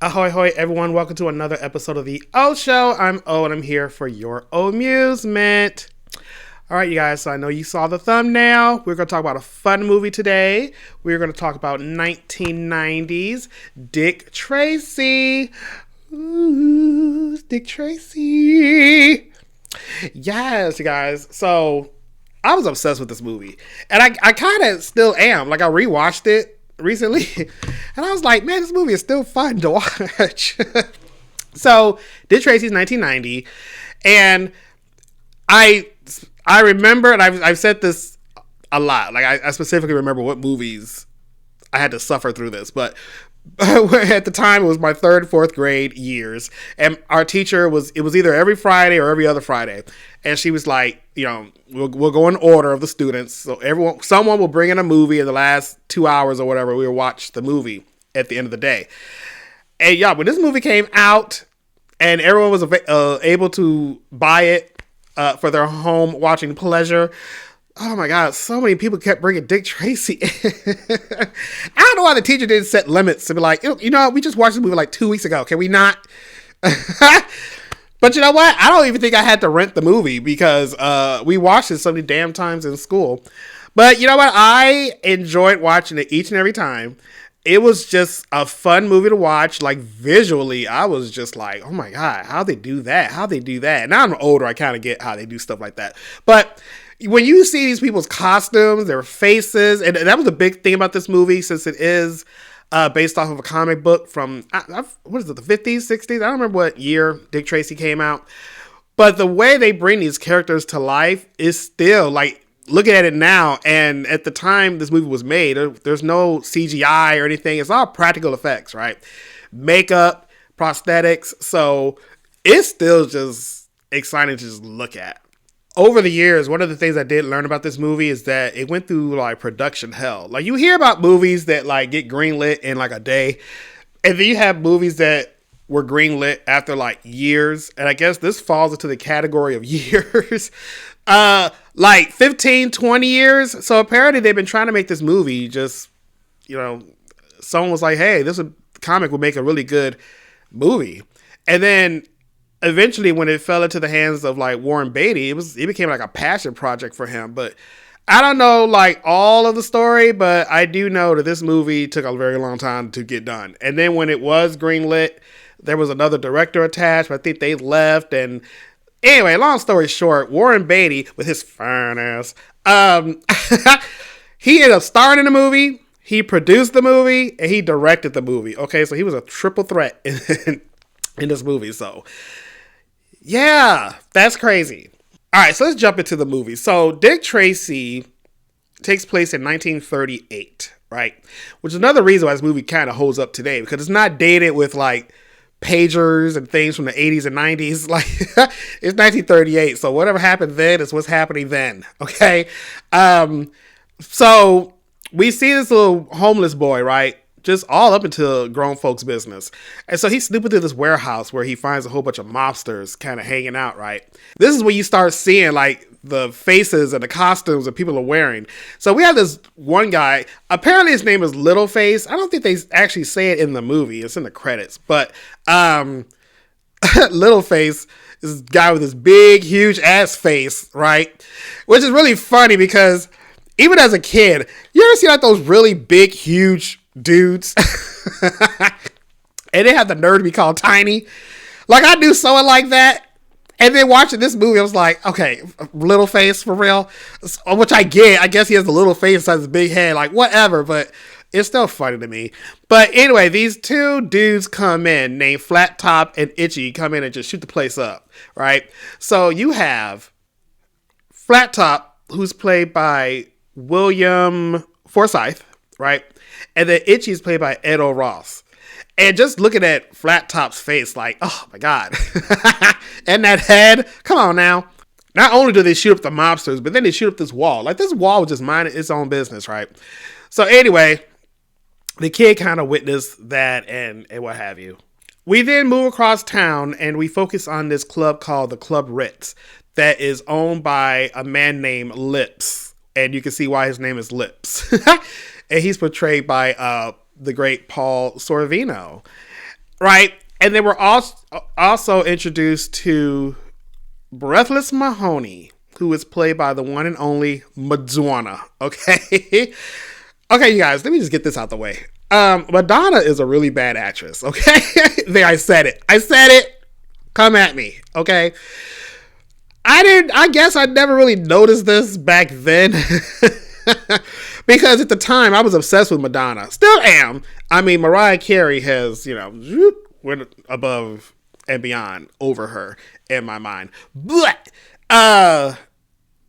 Ahoy, hoy, everyone. Welcome to another episode of the O Show. I'm O, and I'm here for your amusement. All right, you guys, so I know you saw the thumbnail. We're going to talk about a fun movie today. We're going to talk about 1990s Dick Tracy. Ooh, Dick Tracy. Yes, you guys. So I was obsessed with this movie. And I kind of still am. Like, I rewatched it recently. And I was like, man, this movie is still fun to watch. So, Dick Tracy's 1990. And I remember, and I've said this a lot. Like, I specifically remember what movies I had to suffer through this. But at the time, it was my third, fourth grade years. And our teacher it was either every Friday or every other Friday. And she was like, you know, we'll go in order of the students. So someone will bring in a movie in the last 2 hours or whatever. We'll watch the movie at the end of the day. And yeah, when this movie came out and everyone was able to buy it for their home watching pleasure, oh my God, so many people kept bringing Dick Tracy in. I don't know why the teacher didn't set limits to be like, you know, we just watched the movie like 2 weeks ago. Can we not? But you know what? I don't even think I had to rent the movie because we watched it so many damn times in school. But you know what? I enjoyed watching it each and every time. It was just a fun movie to watch. Like, visually, I was just like, oh my God, how'd they do that? How'd they do that? Now I'm older, I kind of get how they do stuff like that. But when you see these people's costumes, their faces, and that was a big thing about this movie since it is based off of a comic book from, what is it, the 50s, 60s? I don't remember what year Dick Tracy came out. But the way they bring these characters to life is still, like, looking at it now, and at the time this movie was made, there's no CGI or anything. It's all practical effects, right? Makeup, prosthetics. So it's still just exciting to just look at. Over the years, one of the things I did learn about this movie is that it went through like production hell. Like, you hear about movies that like get greenlit in like a day, and then you have movies that were greenlit after like years. And I guess this falls into the category of years. Like 15, 20 years. So apparently they've been trying to make this movie. Just, you know, someone was like, hey, this comic would make a really good movie. And then eventually, when it fell into the hands of like Warren Beatty, it became like a passion project for him. But I don't know like all of the story, but I do know that this movie took a very long time to get done. And then when it was greenlit, there was another director attached, but I think they left. And anyway, long story short, Warren Beatty, with his fine ass, he ended up starring in the movie, he produced the movie, and he directed the movie. Okay, so he was a triple threat in this movie. So yeah, that's crazy. All right, so let's jump into the movie. So Dick Tracy takes place in 1938, right? Which is another reason why this movie kind of holds up today, because it's not dated with like pagers and things from the 80s and 90s. Like, it's 1938, so whatever happened then is what's happening then. Okay, so we see this little homeless boy, right, just all up into grown folks' business. And so he's snooping through this warehouse where he finds a whole bunch of mobsters kind of hanging out, right? This is when you start seeing like the faces and the costumes that people are wearing. So we have this one guy, apparently his name is Littleface. I don't think they actually say it in the movie. It's in the credits. But Littleface is this guy with this big, huge ass face, right? Which is really funny because even as a kid, you ever see like those really big, huge dudes and they have the nerve to be called tiny? Like, I knew someone like that, and then watching this movie I was like, okay, little face for real, which I guess he has a little face, has a big head, like whatever, but it's still funny to me. But anyway, these two dudes come in named Flat Top and Itchy, come in and just shoot the place up, right? So you have Flat Top, who's played by William Forsythe, right? And then Itchy is played by Ed O'Ross. And just looking at Flat Top's face, like, oh my God. And that head, come on now. Not only do they shoot up the mobsters, but then they shoot up this wall. Like, this wall was just minding its own business, right? So anyway, the kid kind of witnessed that and what have you. We then move across town and we focus on this club called the Club Ritz that is owned by a man named Lips. And you can see why his name is Lips. And he's portrayed by the great Paul Sorvino. right? And they were also introduced to Breathless Mahoney, who is played by the one and only Madonna. Okay, okay, you guys, let me just get this out the way. Madonna is a really bad actress. Okay, there, I said it. I said it. Come at me. Okay. I guess I never really noticed this back then. Because at the time I was obsessed with Madonna. Still am. I mean, Mariah Carey has, went above and beyond over her in my mind. But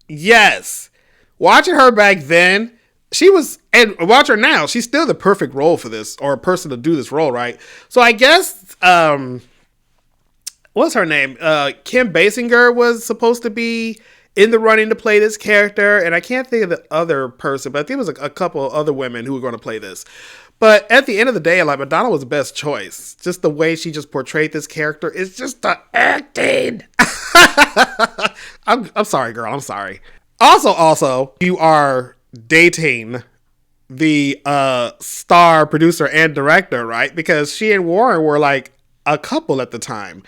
yes. Watching her back then, she was, and watch her now, she's still the perfect role for this, or a person to do this role, right? So I guess what's her name? Kim Basinger was supposed to be in the running to play this character, and I can't think of the other person, but I think it was a couple of other women who were going to play this. But at the end of the day, like, Madonna was the best choice. Just the way she just portrayed this character is just the acting. I'm sorry, girl. I'm sorry. Also, you are dating the star producer and director, right? Because she and Warren were like a couple at the time.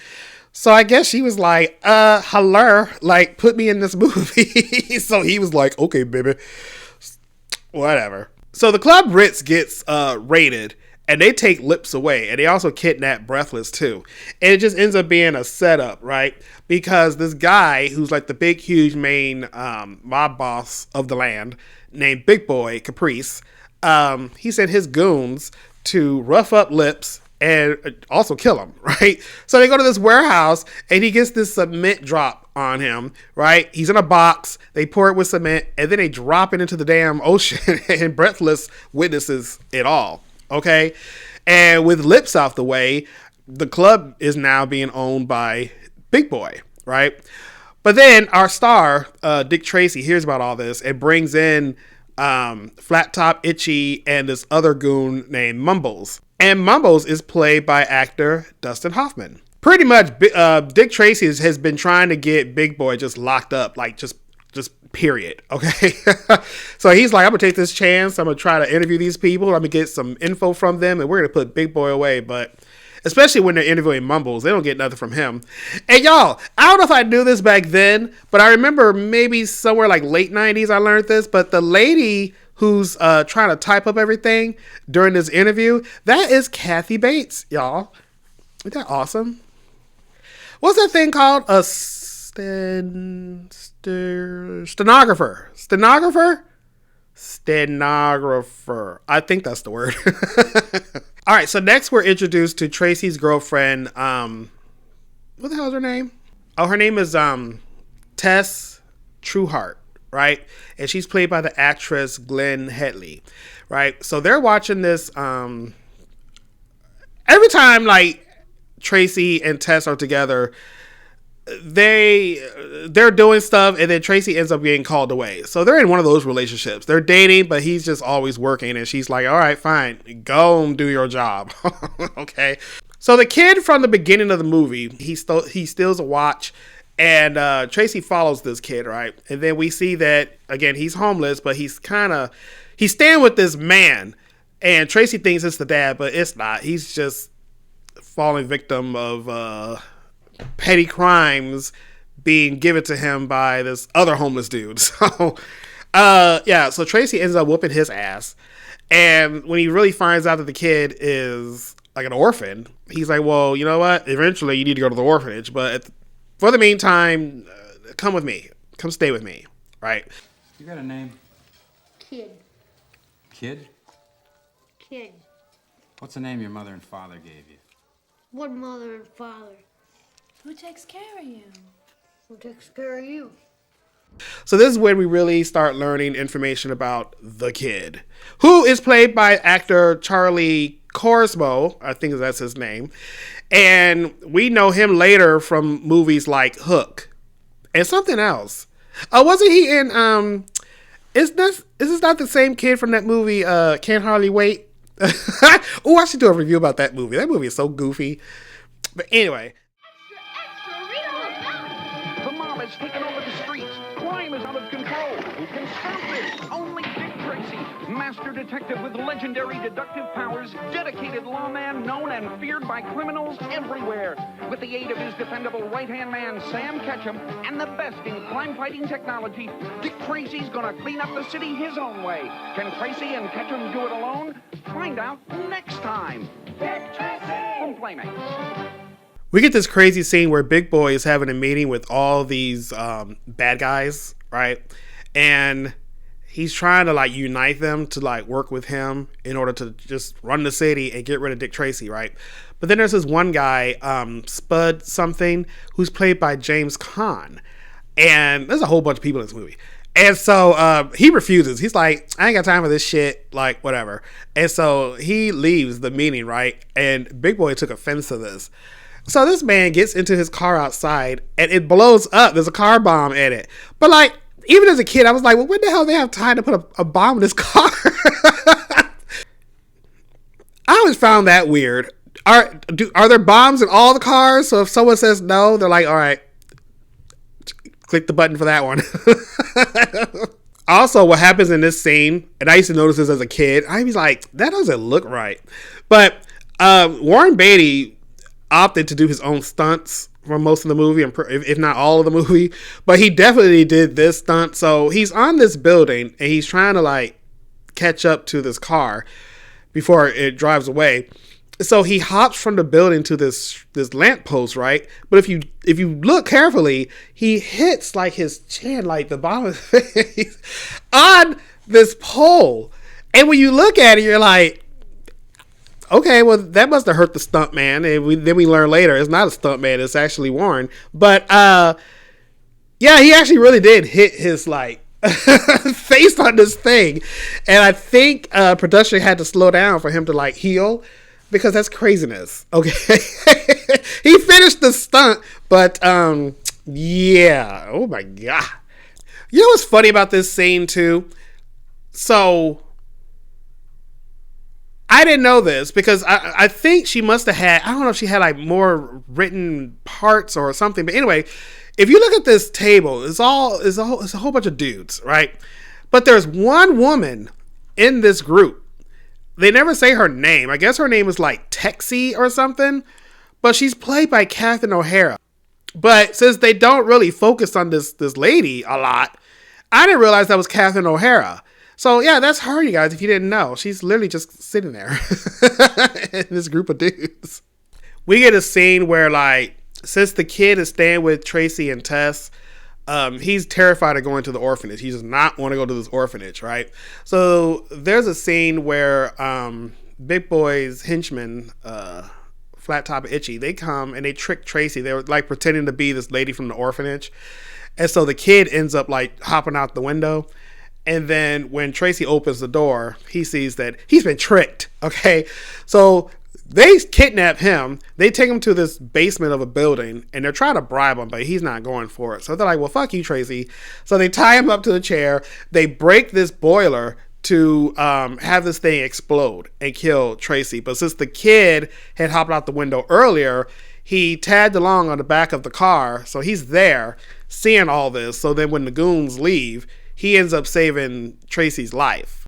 So I guess she was like, hello, like, put me in this movie. So he was like, okay, baby, whatever. So the Club Ritz gets raided, and they take Lips away, and they also kidnap Breathless too. And it just ends up being a setup, right? Because this guy who's like the big, huge main mob boss of the land, named Big Boy Caprice, he sent his goons to rough up Lips and also kill him, right? So they go to this warehouse, and he gets this cement drop on him, right? He's in a box, they pour it with cement, and then they drop it into the damn ocean, and Breathless witnesses it all, okay? And with Lips out the way, the club is now being owned by Big Boy, right? But then our star, Dick Tracy, hears about all this and brings in Flat Top Itchy and this other goon named Mumbles. And Mumbles is played by actor Dustin Hoffman. Pretty much, Dick Tracy has been trying to get Big Boy just locked up, like just period. Okay. So he's like, I'm gonna take this chance. I'm gonna try to interview these people. I'm gonna get some info from them, and we're gonna put Big Boy away. But especially when they're interviewing Mumbles, they don't get nothing from him. And y'all, I don't know if I knew this back then, but I remember maybe somewhere like late 90s I learned this. But the lady who's trying to type up everything during this interview, that is Kathy Bates, y'all. Isn't that awesome? What's that thing called? A stenographer. Stenographer. I think that's the word. All right, so next we're introduced to Tracy's girlfriend. What the hell is her name? Oh, her name is Tess Trueheart, right? And she's played by the actress Glenn Headley, right? So they're watching this. Every time like Tracy and Tess are together, they're doing stuff, and then Tracy ends up getting called away. So they're in one of those relationships. They're dating, but he's just always working, and she's like, all right, fine, go and do your job. Okay. So the kid from the beginning of the movie, he steals a watch, and Tracy follows this kid, right? And then we see that, again, he's homeless, but he's staying with this man, and Tracy thinks it's the dad, but it's not. He's just falling victim of petty crimes being given to him by this other homeless dude. So so Tracy ends up whooping his ass, and when he really finds out that the kid is like an orphan, he's like, well, you know what, eventually you need to go to the orphanage, but for the meantime, come with me, come stay with me, right? You got a name? Kid. Kid? Kid. What's the name your mother and father gave you? What mother and father? Who takes care of you? Who takes care of you? So this is when we really start learning information about the kid, who is played by actor Charlie Korsmo, I think that's his name. And we know him later from movies like Hook and something else. Wasn't he in, is this not the same kid from that movie, Can't Hardly Wait? Oh, I should do a review about that movie. That movie is so goofy. But anyway. The mob has taken over the streets. Crime is out of control. Who can stop this? Only Dick Tracy, master detective with legendary deductive powers, dedicated lawman known and feared by criminals everywhere. With the aid of his dependable right-hand man, Sam Ketchum, and the best in crime-fighting technology, Dick Tracy's gonna clean up the city his own way. Can Tracy and Ketchum do it alone? Find out next time. Dick Tracy! From Playmates. We get this crazy scene where Big Boy is having a meeting with all these bad guys, right? And he's trying to like unite them to like work with him in order to just run the city and get rid of Dick Tracy, right? But then there's this one guy, Spud something, who's played by James Caan. And there's a whole bunch of people in this movie. And so he refuses. He's like, I ain't got time for this shit, like whatever. And so he leaves the meeting, right? And Big Boy took offense to this. So this man gets into his car outside and it blows up. There's a car bomb in it. But like, even as a kid, I was like, well, when the hell they have time to put a bomb in this car? I always found that weird. Are there bombs in all the cars? So if someone says no, they're like, all right, click the button for that one. Also, what happens in this scene, and I used to notice this as a kid, I was like, that doesn't look right. But Warren Beatty opted to do his own stunts for most of the movie, if not all of the movie, but he definitely did this stunt. So he's on this building and he's trying to like catch up to this car before it drives away. So he hops from the building to this lamppost, right? But if you look carefully, he hits like his chin, like the bottom of his face, on this pole. And when you look at it, you're like, okay, well, that must have hurt the stunt man. And then we learn later it's not a stunt man, it's actually Warren. But yeah, he actually really did hit his like face on this thing. And I think production had to slow down for him to like heal, because that's craziness. Okay. He finished the stunt, but yeah. Oh my God. You know what's funny about this scene too? So I didn't know this because I think she must have had, I don't know if she had like more written parts or something, but anyway, if you look at this table, it's a whole bunch of dudes, right? But there's one woman in this group. They never say her name. I guess her name is like Texie or something, but she's played by Catherine O'Hara. But since they don't really focus on this lady a lot, I didn't realize that was Catherine O'Hara. So yeah, that's her, you guys, if you didn't know. She's literally just sitting there in this group of dudes. We get a scene where, like, since the kid is staying with Tracy and Tess, he's terrified of going to the orphanage. He does not want to go to this orphanage, right? So there's a scene where Big Boy's henchmen, Flat Top and Itchy, they come and they trick Tracy. They were like pretending to be this lady from the orphanage. And so the kid ends up like hopping out the window. And then when Tracy opens the door, he sees that he's been tricked. Okay. So they kidnap him. They take him to this basement of a building and they're trying to bribe him, but he's not going for it. So they're like, well, fuck you, Tracy. So they tie him up to the chair. They break this boiler to have this thing explode and kill Tracy. But since the kid had hopped out the window earlier, he tagged along on the back of the car. So he's there seeing all this. So then when the goons leave, he ends up saving Tracy's life.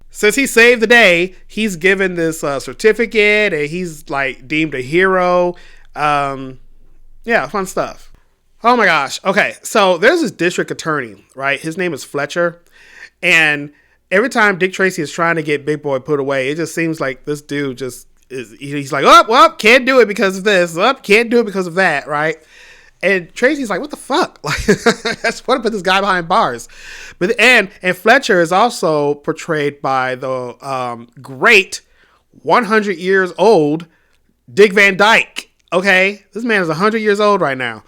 Since he saved the day, he's given this certificate and he's like deemed a hero. Yeah, fun stuff. Oh my gosh. Okay, so there's this district attorney, right? His name is Fletcher. And every time Dick Tracy is trying to get Big Boy put away, it just seems like this dude just is, he's like, oh, well, can't do it because of this. Oh, can't do it because of that, right? And Tracy's like, what the fuck? Like, I just want to put this guy behind bars. But and Fletcher is also portrayed by the great 100 years old Dick Van Dyke. Okay, this man is 100 years old right now.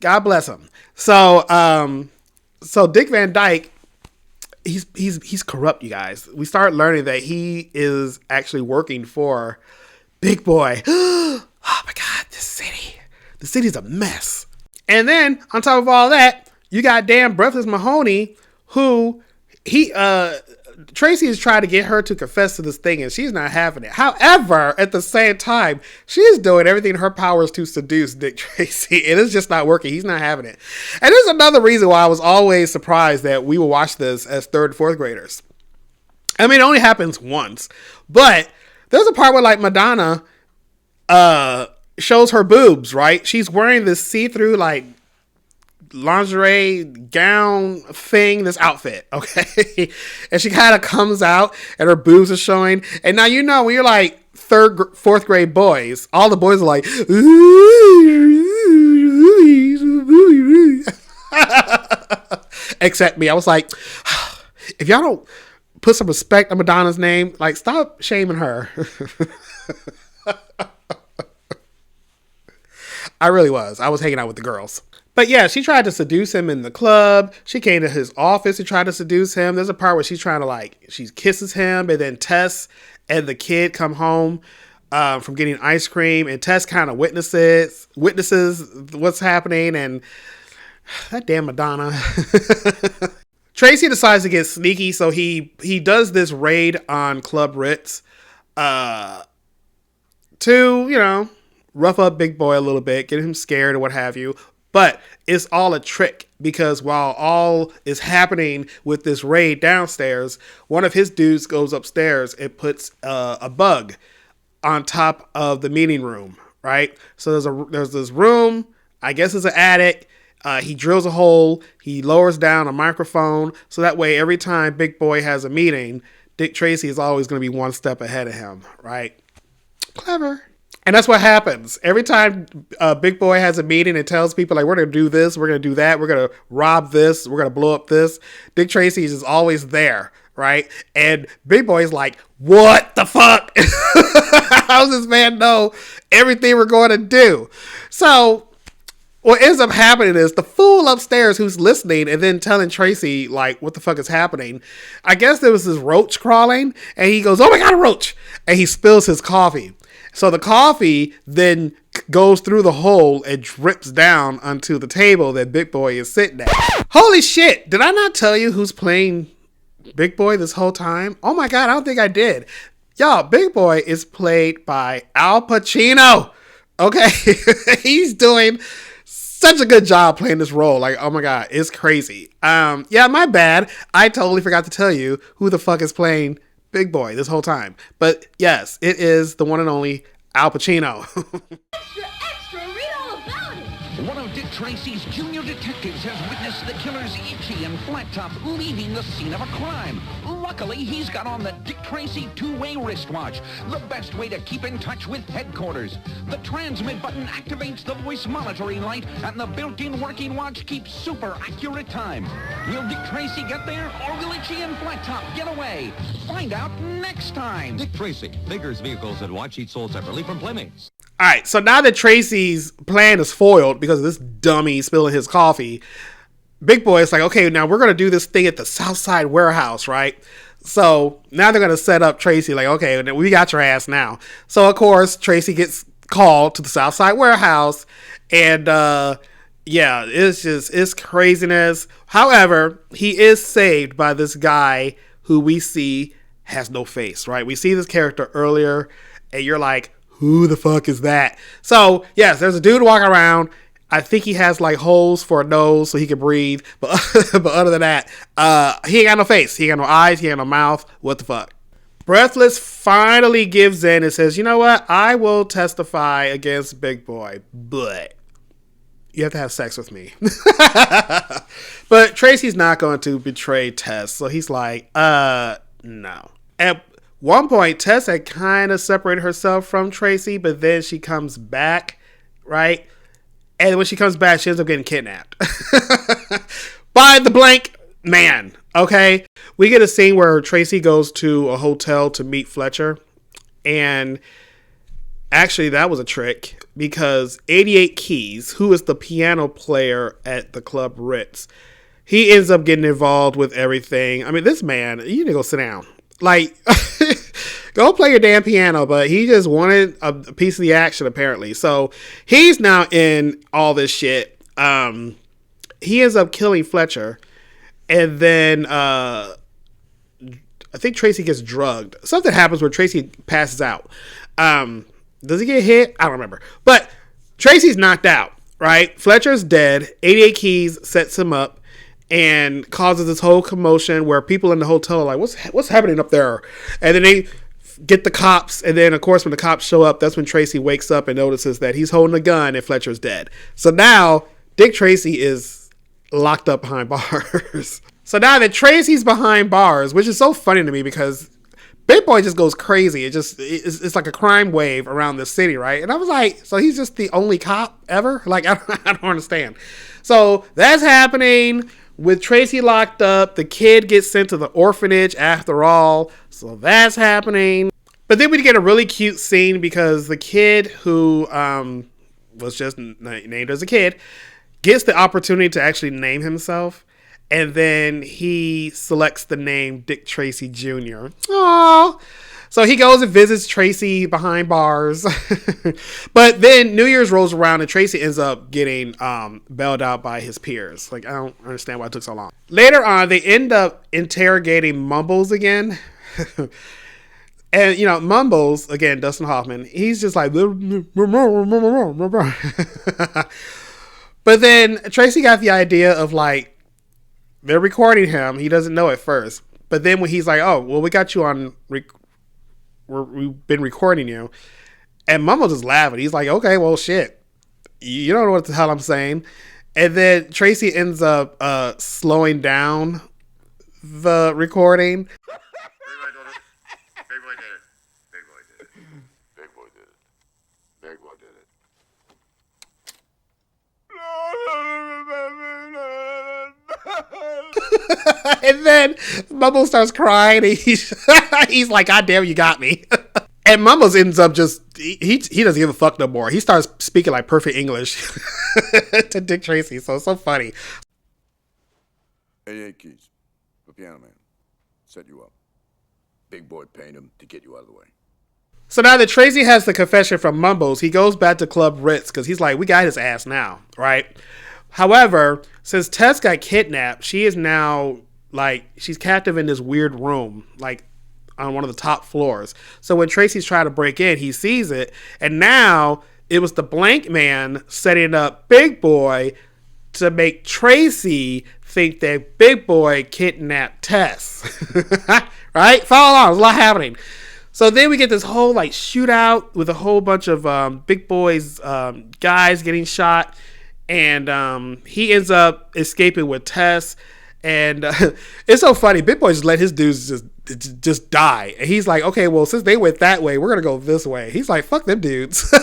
God bless him. So Dick Van Dyke, he's corrupt, you guys. We start learning that he is actually working for Big Boy. Oh my God, the city's a mess. And then on top of all that, you got damn Breathless Mahoney, who Tracy is trying to get her to confess to this thing, and she's not having it. However, at the same time, she's doing everything in her powers to seduce Dick Tracy, and it's just not working. He's not having it. And there's another reason why I was always surprised that we would watch this as 3rd and 4th graders. I mean, it only happens once, but there's a part where like Madonna shows her boobs, right? She's wearing this see-through like lingerie gown thing, this outfit, okay? And she kind of comes out and her boobs are showing. And now, you know, when you're like 3rd, 4th grade boys, all the boys are like, except me. I was like, if y'all don't put some respect on Madonna's name, like, stop shaming her. I really was. I was hanging out with the girls. But yeah, she tried to seduce him in the club. She came to his office and tried to seduce him. There's a part where she's trying to like, she kisses him, and then Tess and the kid come home from getting ice cream, and Tess kind of witnesses what's happening, and that damn Madonna. Tracy decides to get sneaky, so he does this raid on Club Ritz to, you know, rough up Big Boy a little bit, get him scared or what have you. But it's all a trick, because while all is happening with this raid downstairs, one of his dudes goes upstairs and puts a bug on top of the meeting room, right? So there's this room, I guess it's an attic. He drills a hole. He lowers down a microphone. So that way, every time Big Boy has a meeting, Dick Tracy is always going to be one step ahead of him, right? Clever. And that's what happens. Every time Big Boy has a meeting and tells people, like, we're going to do this, we're going to do that, we're going to rob this, we're going to blow up this, Dick Tracy is just always there, right? And Big Boy's like, what the fuck? How does this man know everything we're going to do? So what ends up happening is the fool upstairs who's listening and then telling Tracy, like, what the fuck is happening, I guess there was this roach crawling, and he goes, oh my God, a roach! And he spills his coffee. So the coffee then goes through the hole and drips down onto the table that Big Boy is sitting at. Holy shit! Did I not tell you who's playing Big Boy this whole time? Oh my God, I don't think I did. Y'all, Big Boy is played by Al Pacino. Okay? He's doing such a good job playing this role. Like, oh my God, it's crazy. Yeah, my bad. I totally forgot to tell you who the fuck is playing Big Boy this whole time. But yes, it is the one and only Al Pacino. Extra, extra, read all about it. One of Dick Tracy's junior detectives has witnessed the killer's Itchy and Flat Top leaving the scene of a crime. Luckily, he's got on the Dick Tracy two-way wristwatch, the best way to keep in touch with headquarters. The transmit button activates the voice monitoring light, and the built-in working watch keeps super accurate time. Will Dick Tracy get there, or will Itchy and Flat Top get away? Find out next time. Dick Tracy, Figures, Vehicles, and Watch each sold separately from Playmates. All right, so now that Tracy's plan is foiled because of this dummy spilling his coffee, Big Boy is like, okay, now we're going to do this thing at the Southside Warehouse, right? So now they're going to set up Tracy like, okay, we got your ass now. So, of course, Tracy gets called to the Southside Warehouse, and yeah, it's craziness. However, he is saved by this guy who we see has no face, right? We see this character earlier, and you're like, who the fuck is that? So, yes, there's a dude walking around. I think he has like holes for a nose so he can breathe. But, but other than that, he ain't got no face. He ain't got no eyes. He ain't got no mouth. What the fuck? Breathless finally gives in and says, you know what? I will testify against Big Boy, but you have to have sex with me. But Tracy's not going to betray Tess. So he's like, no. At one point, Tess had kind of separated herself from Tracy, but then she comes back, right? And when she comes back, she ends up getting kidnapped by the blank man. Okay. We get a scene where Tracy goes to a hotel to meet Fletcher. And actually, that was a trick because 88 Keys, who is the piano player at the Club Ritz, he ends up getting involved with everything. I mean, this man, you need to go sit down. Like, go play your damn piano, but he just wanted a piece of the action, apparently. So he's now in all this shit. He ends up killing Fletcher, and then I think Tracy gets drugged. Something happens where Tracy passes out. Does he get hit? I don't remember. But Tracy's knocked out, right? Fletcher's dead. 88 Keys sets him up and causes this whole commotion where people in the hotel are like, what's happening up there? And then they get the cops. And then, of course, when the cops show up, that's when Tracy wakes up and notices that he's holding a gun and Fletcher's dead. So now Dick Tracy is locked up behind bars. So now that Tracy's behind bars, which is so funny to me because Big Boy just goes crazy. It's like a crime wave around the city, right? And I was like, so he's just the only cop ever? Like, I don't understand. So that's happening with Tracy locked up. The kid gets sent to the orphanage after all. So that's happening. But then we get a really cute scene because the kid who was just named as a kid gets the opportunity to actually name himself. And then he selects the name Dick Tracy Jr. Aww. So he goes and visits Tracy behind bars. But then New Year's rolls around and Tracy ends up getting bailed out by his peers. Like, I don't understand why it took so long. Later on, they end up interrogating Mumbles again. And, you know, Mumbles, again, Dustin Hoffman, he's just like... But then Tracy got the idea of, like, they're recording him. He doesn't know at first. But then when he's like, oh, well, we got you on... We've been recording you. And Mumbles is laughing. He's like, okay, well, shit. You don't know what the hell I'm saying. And then Tracy ends up slowing down the recording. Big Boy did it. Big Boy did it. Big Boy did it. Big Boy did it. And then Mumbles starts crying. And he's like, God damn, you got me. And Mumbles ends up just, he doesn't give a fuck no more. He starts speaking like perfect English to Dick Tracy. So it's so funny. 88 Keys, the piano man, set you up. Big Boy paid him to get you out of the way. So now that Tracy has the confession from Mumbles, he goes back to Club Ritz because he's like, we got his ass now, right? However, since Tess got kidnapped, she is now, like, she's captive in this weird room, like, on one of the top floors. So when Tracy's trying to break in, he sees it, and now it was the blank man setting up Big Boy to make Tracy think that Big Boy kidnapped Tess. Right? Follow along. There's a lot happening. So then we get this whole, like, shootout with a whole bunch of Big Boy's guys getting shot. And he ends up escaping with Tess. And it's so funny. Big Boy just let his dudes just die. And he's like, okay, well, since they went that way, we're going to go this way. He's like, fuck them dudes.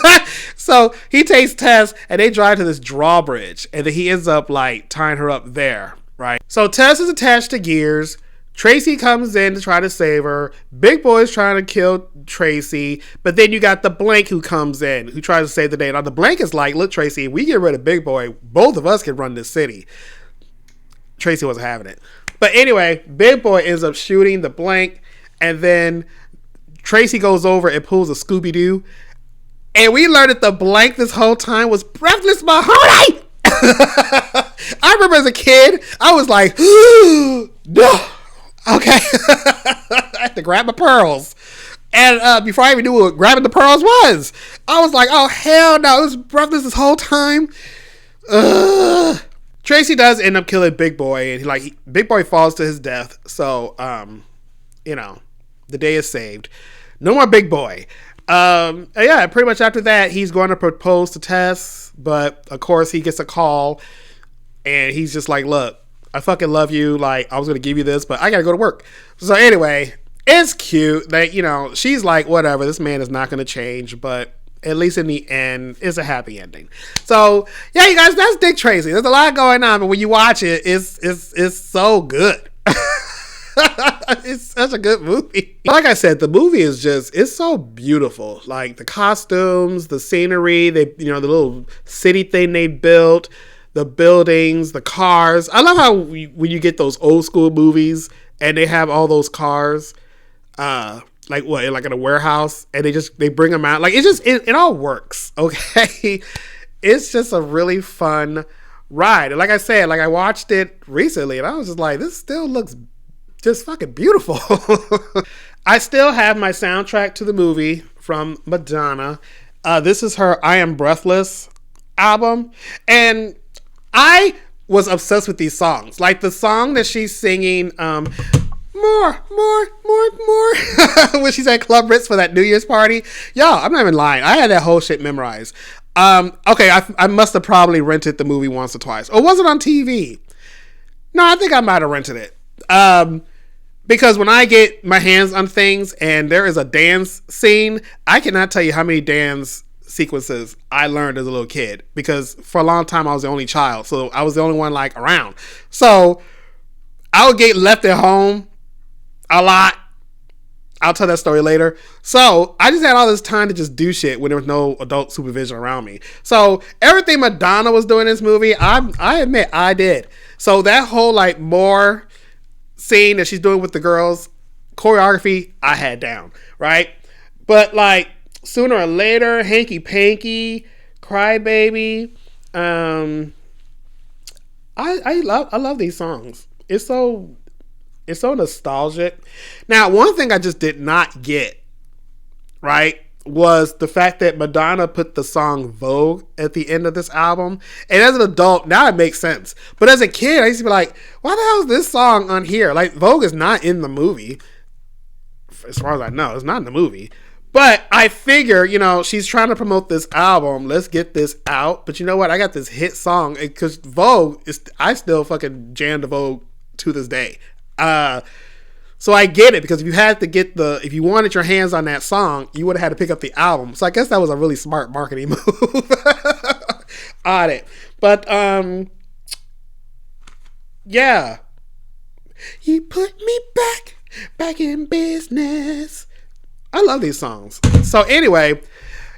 So he takes Tess and they drive to this drawbridge. And then he ends up, like, tying her up there, right? So Tess is attached to gears. Tracy comes in to try to save her. Big Boy's trying to kill Tracy. But then you got the Blank who comes in, who tries to save the day. Now, the Blank is like, look, Tracy, if we get rid of Big Boy, both of us can run this city. Tracy wasn't having it. But anyway, Big Boy ends up shooting the Blank. And then Tracy goes over and pulls a Scooby-Doo. And we learned that the Blank this whole time was Breathless Mahoney. I remember as a kid, I was like, no. Okay. I had to grab my pearls. And before I even knew what grabbing the pearls was, I was like, oh, hell no. It was Breathless this whole time. Tracy does end up killing Big Boy. And Big Boy falls to his death. So, you know, the day is saved. No more Big Boy. Yeah, pretty much after that, he's going to propose to Tess. But, of course, he gets a call. And he's just like, look, I fucking love you. Like, I was going to give you this, but I got to go to work. So anyway, it's cute that, you know, she's like, whatever, this man is not going to change, but at least in the end, it's a happy ending. So yeah, you guys, that's Dick Tracy. There's a lot going on, but when you watch it, it's so good. It's such a good movie. Like I said, the movie is it's so beautiful. Like the costumes, the scenery, the little city thing they built, the buildings, the cars. I love how when you get those old school movies and they have all those cars, like in a warehouse, and they bring them out. Like it all works. Okay, it's just a really fun ride. And like I said, like I watched it recently, and I was just like, this still looks just fucking beautiful. I still have my soundtrack to the movie from Madonna. This is her I Am Breathless album. And I was obsessed with these songs. Like the song that she's singing, more, when she's at Club Ritz for that New Year's party. Y'all, I'm not even lying. I had that whole shit memorized. Okay, I must have probably rented the movie once or twice. Or was it on TV? No, I think I might have rented it. Because when I get my hands on things and there is a dance scene, I cannot tell you how many dance sequences I learned as a little kid. Because for a long time I was the only child, so I was the only one like around. So I would get left at home a lot. I'll tell that story later. So I just had all this time to just do shit when there was no adult supervision around me. So everything Madonna was doing in this movie, I admit I did. So that whole like more scene that she's doing with the girls, choreography, I had down, right? But like Sooner or Later, Hanky Panky, Cry Baby, I love these songs. It's so nostalgic. Now, one thing I just did not get, right, was the fact that Madonna put the song Vogue at the end of this album. And as an adult, now it makes sense. But as a kid, I used to be like, why the hell is this song on here? Like, Vogue is not in the movie. As far as I know, it's not in the movie. But I figure, you know, she's trying to promote this album. Let's get this out. But you know what? I got this hit song. Because Vogue, I still fucking jam to Vogue to this day. So I get it, because if you wanted your hands on that song, you would have had to pick up the album. So I guess that was a really smart marketing move on it. But yeah, you put me back in business. I love these songs. So anyway,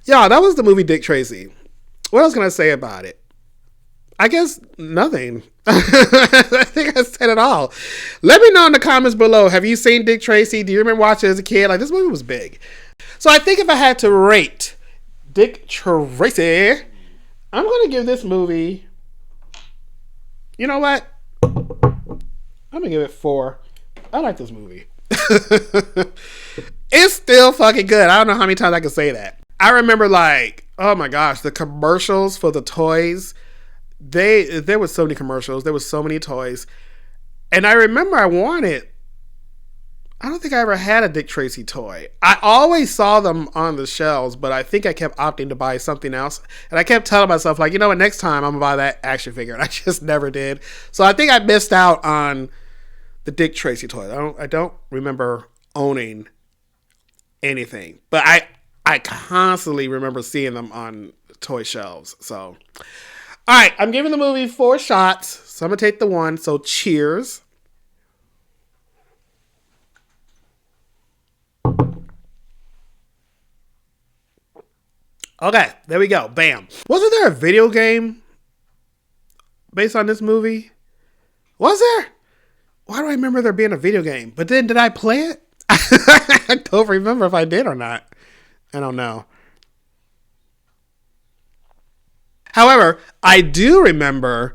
y'all, that was the movie Dick Tracy. What else can I say about it? I guess nothing. I think I said it all. Let me know in the comments below. Have you seen Dick Tracy? Do you remember watching it as a kid? Like, this movie was big. So I think if I had to rate Dick Tracy, I'm going to give this movie, you know what? I'm going to give it 4. I like this movie. It's still fucking good. I don't know how many times I can say that. I remember, like, oh my gosh, the commercials for the toys. There was so many commercials. There was so many toys. And I remember I don't think I ever had a Dick Tracy toy. I always saw them on the shelves, but I think I kept opting to buy something else. And I kept telling myself, like, you know what, next time I'm going to buy that action figure. And I just never did. So I think I missed out on the Dick Tracy toy. I don't remember owning anything. But I constantly remember seeing them on toy shelves. So... all right, I'm giving the movie 4 shots, so I'm going to take the 1. So, cheers. Okay, there we go. Bam. Wasn't there a video game based on this movie? Was there? Why do I remember there being a video game? But then, did I play it? I don't remember if I did or not. I don't know. However, I do remember,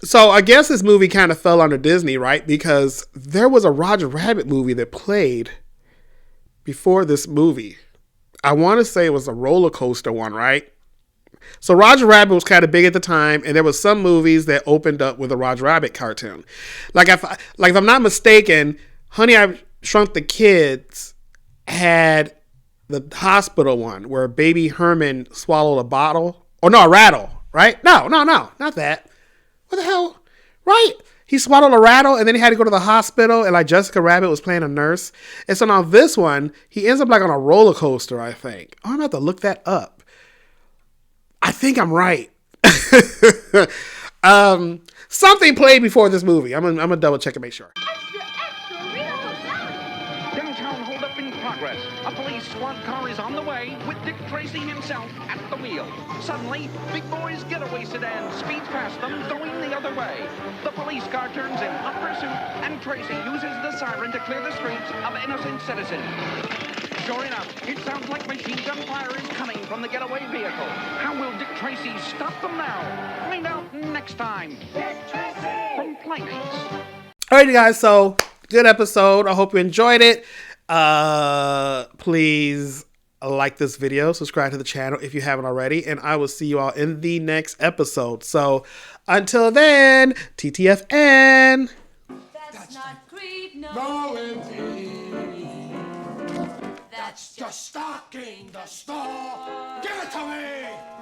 so I guess this movie kind of fell under Disney, right? Because there was a Roger Rabbit movie that played before this movie. I want to say it was a roller coaster one, right? So Roger Rabbit was kind of big at the time, and there was some movies that opened up with a Roger Rabbit cartoon. Like if I'm not mistaken, Honey, I Shrunk the Kids had the hospital one where baby Herman swallowed a bottle. Oh, no, a rattle, right? No, not that. What the hell? Right? He swallowed a rattle, and then he had to go to the hospital, and like Jessica Rabbit was playing a nurse. And so now this one, he ends up like on a roller coaster, I think. Oh, I'm going to have to look that up. I think I'm right. Something played before this movie. I'm gonna double check and make sure. Downtown holdup in progress. A police squad car is on the way with Dick Tracy himself at the wheel. Suddenly, Big Boy's getaway sedan speeds past them, going the other way. The police car turns in hot pursuit, and Tracy uses the siren to clear the streets of innocent citizens. Sure enough, it sounds like machine gun fire is coming from the getaway vehicle. How will Dick Tracy stop them now? Find out next time. Dick Tracy! From Playmates. Alright, guys, so Good episode. I hope you enjoyed it. Please like this video, subscribe to the channel if you haven't already, and I will see you all in the next episode. So until then, TTFN. That's not greed, no. No, indeed. That's just stocking the store. Give it to me!